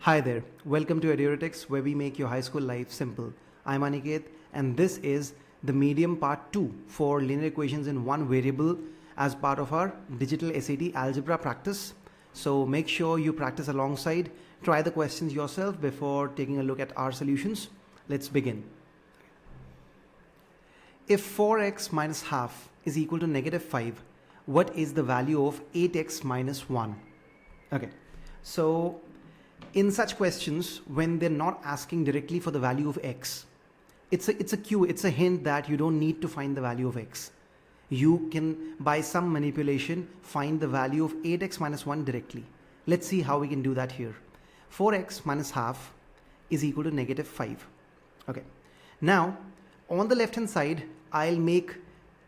Hi there, welcome to EudretiX, where we make your high school life simple. I'm Aniket, and this is the medium part 2 for linear equations in one variable as part of our Digital SAT Algebra practice. So make sure you practice alongside, try the questions yourself before taking a look at our solutions. Let's begin. If 4x minus half is equal to negative 5, what is the value of 8x minus 1? Okay, so in such questions, when they're not asking directly for the value of x, it's a cue, it's a hint that you don't need to find the value of x. You can, by some manipulation, find the value of 8x minus 1 directly. Let's see how we can do that here. 4x minus half is equal to negative 5. Okay. Now, on the left hand side, I'll make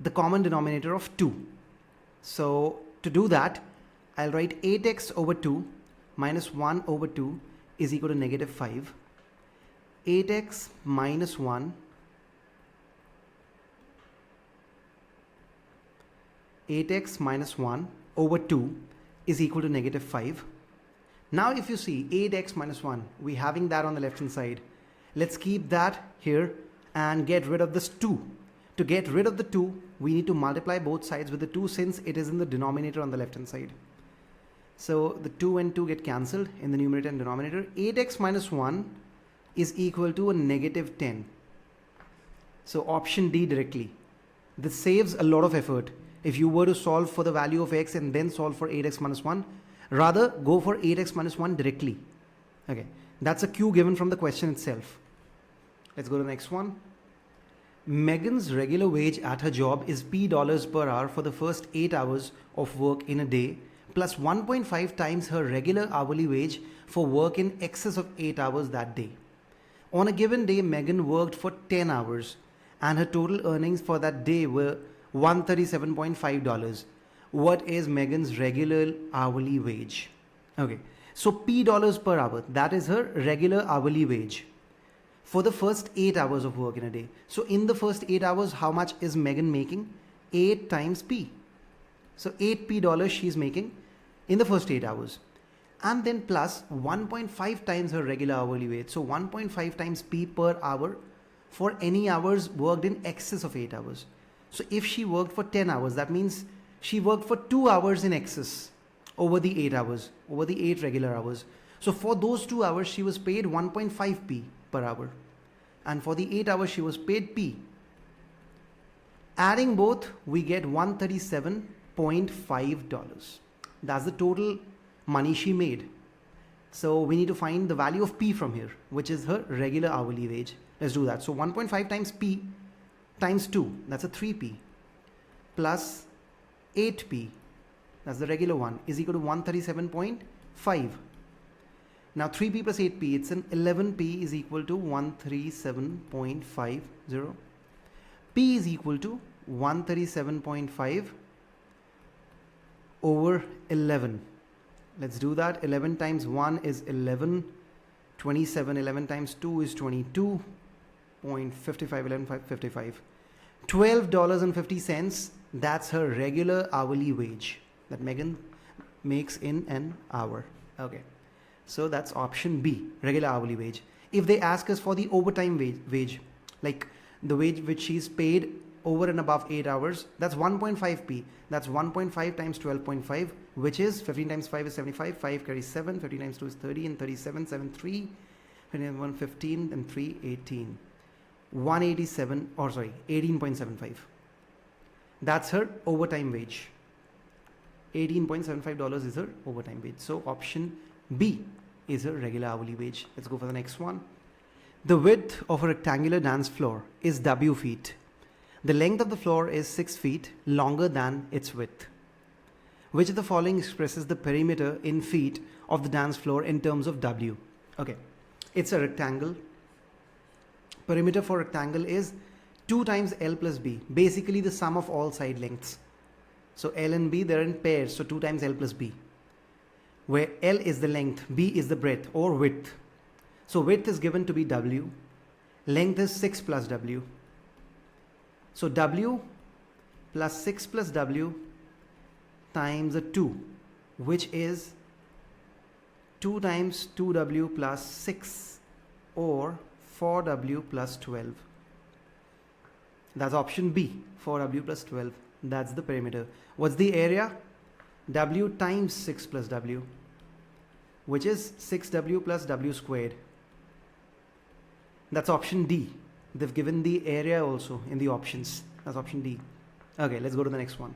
the common denominator of 2. So, to do that, I'll write 8x over 2 minus 1 over 2 is equal to negative 5. 8x minus 1 8x minus 1 over 2 is equal to negative 5. Now if you see 8x minus 1, we're having that on the left hand side. Let's keep that here and get rid of this 2. To get rid of the 2, we need to multiply both sides with the 2 since it is in the denominator on the left hand side. So the 2 and 2 get cancelled in the numerator and denominator. 8x minus 1 is equal to a negative 10. So option D directly. This saves a lot of effort. If you were to solve for the value of x and then solve for 8x minus 1, rather go for 8x minus 1 directly. Okay, that's a cue given from the question itself. Let's go to the next one. Megan's regular wage at her job is $P per hour for the first 8 hours of work in a day, plus 1.5 times her regular hourly wage for work in excess of 8 hours that day. On a given day, Megan worked for 10 hours and her total earnings for that day were $137.5. What is Megan's regular hourly wage? Okay, so $P per hour, that is her regular hourly wage for the first 8 hours of work in a day. So in the first 8 hours, how much is Megan making? 8 times P. So $8 she's making in the first 8 hours. And then plus 1.5 times her regular hourly wage. So 1.5 times P per hour for any hours worked in excess of 8 hours. So if she worked for 10 hours, that means she worked for 2 hours in excess over the 8 hours, over the 8 regular hours. So for those 2 hours, she was paid 1.5 P per hour. And for the 8 hours, she was paid P. Adding both, we get $137.5. That's the total money she made. So we need to find the value of P from here, which is her regular hourly wage. Let's do that. So 1.5 times P times 2, that's a 3P, plus 8P, that's the regular one, is equal to 137.5. Now 3P plus 8P, it's an 11P is equal to 137.50. P is equal to 137.5 over 11. Let's do that. 11 times 1 is 11. 27. 11 times 2 is 22.55. 11 55. $12.50. That's her regular hourly wage that Megan makes in an hour. Okay. So that's option B, regular hourly wage. If they ask us for the overtime wage, like the wage which she's paid over and above 8 hours, that's 1.5p. That's 1.5 times 12.5, which is 15 times 5 is 75, 5 carries 7, 30 times 2 is 30, and 37, 7, 3, 21, 15, and 3, 18. 187, or sorry, 18.75. That's her overtime wage. $18.75 is her overtime wage. So option B is her regular hourly wage. Let's go for the next one. The width of a rectangular dance floor is W feet. The length of the floor is 6 feet longer than its width. Which of the following expresses the perimeter in feet of the dance floor in terms of W? Okay, it's a rectangle. Perimeter for rectangle is 2 times L plus B, basically the sum of all side lengths. So L and B, they're in pairs, so 2 times L plus B, where L is the length, B is the breadth or width. So width is given to be W, length is 6 plus W. So W plus 6 plus w times a 2, which is 2 times 2w plus 6, or 4w plus 12. That's option B, 4w plus 12. That's the perimeter. What's the area? W times 6 plus w, which is 6w plus w squared. That's option D. They've given the area also in the options. That's option D. Okay, let's go to the next one.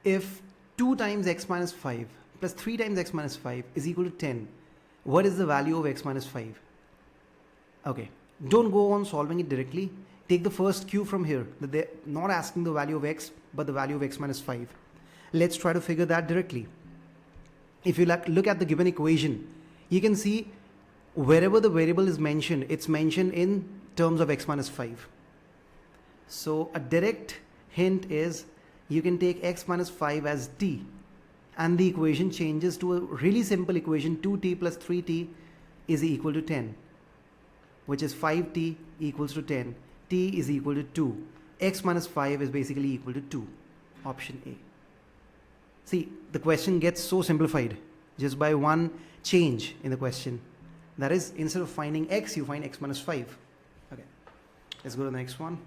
If 2 times x minus 5 plus 3 times x minus 5 is equal to 10, what is the value of x minus 5? Okay, don't go on solving it directly. Take the first cue from here, that they're not asking the value of x, but the value of x minus 5. Let's try to figure that directly. If you look at the given equation, you can see wherever the variable is mentioned, it's mentioned in terms of x minus 5. So a direct hint is you can take x minus 5 as t, and the equation changes to a really simple equation, 2t plus 3t is equal to 10, which is 5t equals to 10. T is equal to 2. X minus 5 is basically equal to 2. Option A. See, the question gets so simplified just by one change in the question. That is, instead of finding x, you find x minus 5. Okay, let's go to the next one.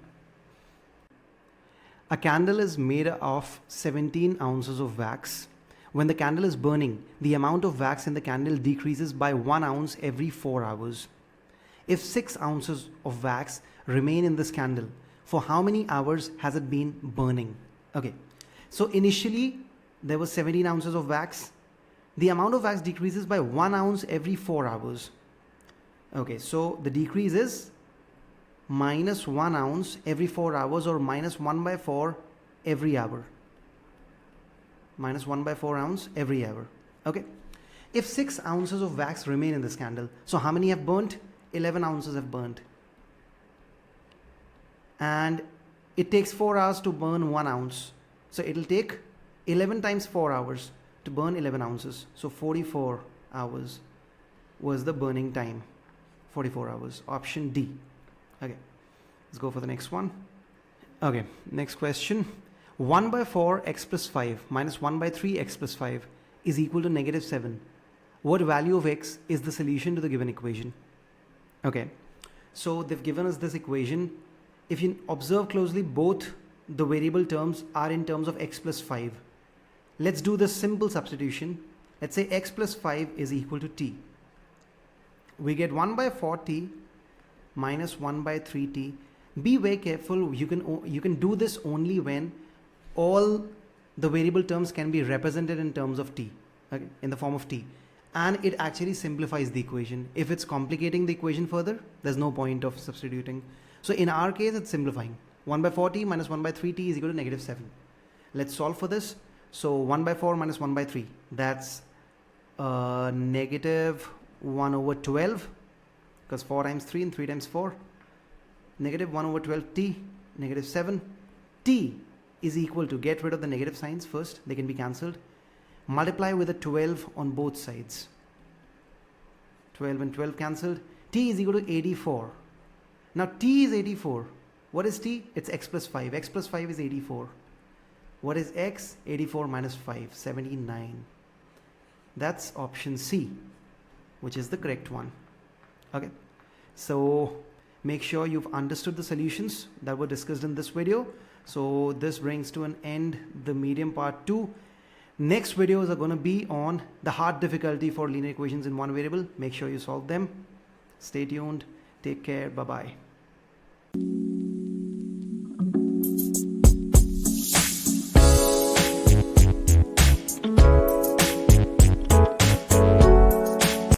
A candle is made of 17 ounces of wax. When the candle is burning, the amount of wax in the candle decreases by 1 ounce every 4 hours. If 6 ounces of wax remain in this candle, for how many hours has it been burning? Okay, so initially there was 17 ounces of wax. The amount of wax decreases by 1 ounce every 4 hours. Okay, so the decrease is minus 1 ounce every 4 hours, or minus 1 by 4 every hour. Minus 1 by 4 ounce every hour. Okay, if 6 ounces of wax remain in this candle, so how many have burnt? 11 ounces have burnt. And it takes 4 hours to burn 1 ounce. So it will take 11 times 4 hours to burn 11 ounces. So 44 hours was the burning time. 44 hours. Option D. Okay, let's go for the next one. Okay, next question. 1 by 4 x plus 5 minus 1 by 3 x plus 5 is equal to negative 7. What value of x is the solution to the given equation? Okay, so they've given us this equation. If you observe closely, both the variable terms are in terms of x plus 5. Let's do this simple substitution. Let's say x plus 5 is equal to t. We get 1 by 4t minus 1 by 3t. Be very careful. You can do this only when all the variable terms can be represented in terms of t, okay, in the form of t. And it actually simplifies the equation. If it's complicating the equation further, there's no point of substituting. So in our case, it's simplifying. 1 by 4t minus 1 by 3t is equal to negative 7. Let's solve for this. So 1 by 4 minus 1 by 3, that's negative 1 over 12, because 4 times 3 and 3 times 4. Negative 1 over 12t, negative 7. T is equal to, get rid of the negative signs first, they can be cancelled. Multiply with a 12 on both sides. 12 and 12 cancelled. T is equal to 84. Now t is 84. What is t? It's x plus 5. X plus 5 is 84. What is x? 84 minus 5, 79. That's option C, which is the correct one. Okay, so make sure you've understood the solutions that were discussed in this video. So this brings to an end the medium part 2. Next videos are going to be on the hard difficulty for linear equations in one variable. Make sure you solve them. Stay tuned. Take care. Bye-bye.